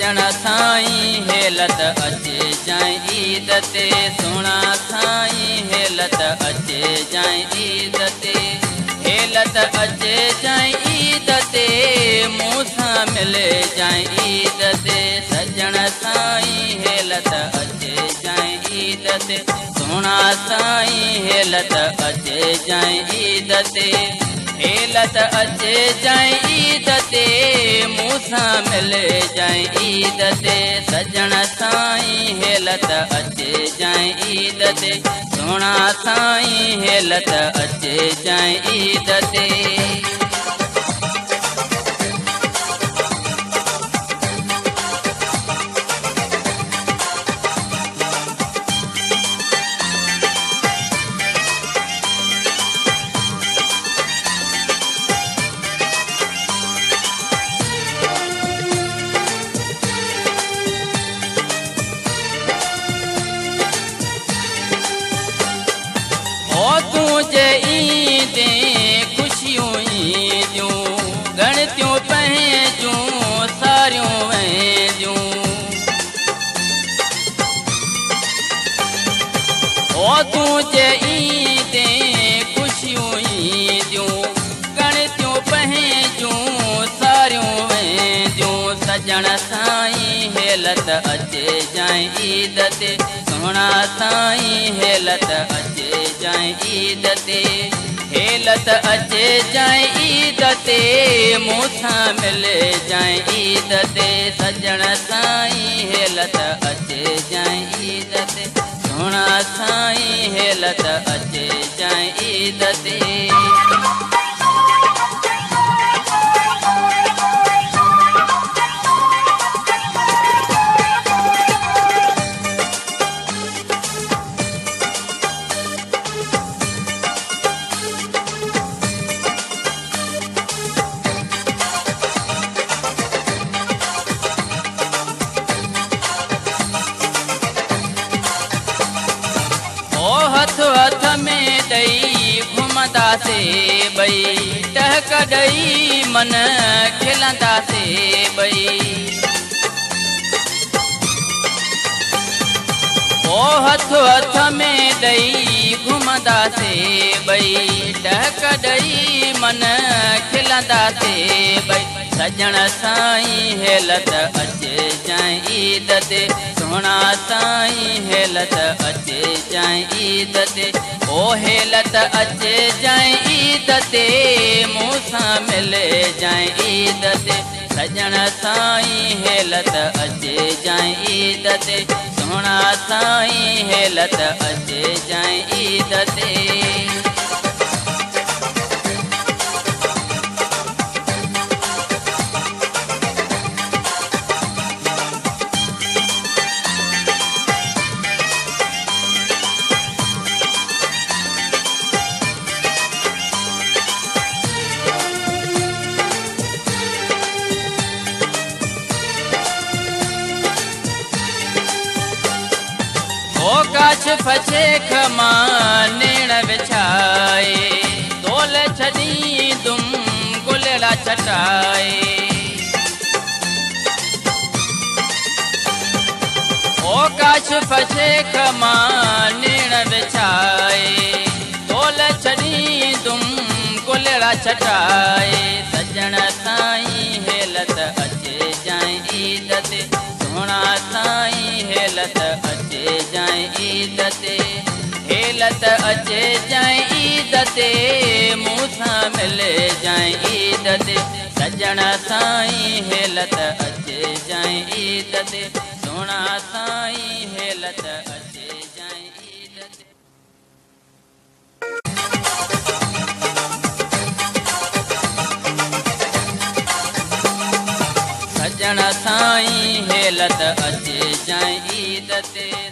सजण साईं हेलत अचे जाए ईद ते सोना साईं हेलत अचे जाए ईद ते हेलत अचे जाए ईद ते मूसा मिले जाए ईद ते सजण साईं हेलत अचे जाए ईद ते सोना साईं हेलत अचे जाए ईद ते हेलत अचे जाए ईद ते मूसा मिले जाए ईद ते सजण साईं हेलत अचे जाए ईद ते सोना साईं हेलत अचे जाए ईद ते तुझे ईदें खुशियों ईदियों गणतियों पहजूं सारियों वैदियों ओ तुझे ईदें खुशियों ईदियों गणतियों पहजूं सारियों वैदियों सजण साईं हेलत अचे जाए ईद ते सोना साईं हेलत अचे जाए ईद ते हेलत अचे जाए ईद ते मूसा मिले जाए ईद ते सजण साईं हेलत अचे जाए ईद ते सोना साईं हेलत अचे जाए ईद ते हथ में दई घुमंदा से बई टहक दई मन खिलंदा से बई ओ हथ में दई घुमंदा से बई टहक दई मन खिलंदा से बई सजण साईं हेलत अचे जाए ईद ते सोना साईं हेलत अचे जाए ईद ते ओ हेलत अचे जाए ईद ते मूसा मिले जाए ईद ते सजण साईं हेलत अचे जाए ईद ते सोना साईं हेलत अचे जाए ईद ते काश फचे खमा नेण विछाए तोल छड़ी तुम गुलड़ा चटाए ओ काश फचे खमा नेण विछाए तोल छड़ी तुम गुलड़ा चटाए सजण साईं हेलत अचे जाए ईद ते सोना साईं हेलत अचे जाए ईद ते हेलत अचे जाए ईद ते मूसा मिले जाए ईद ते सजण साईं हेलत अचे जाए ईद ते सोना साईं हेलत अचे जाए ईद ते सजण साईं हेलत अचे जाए ईद ते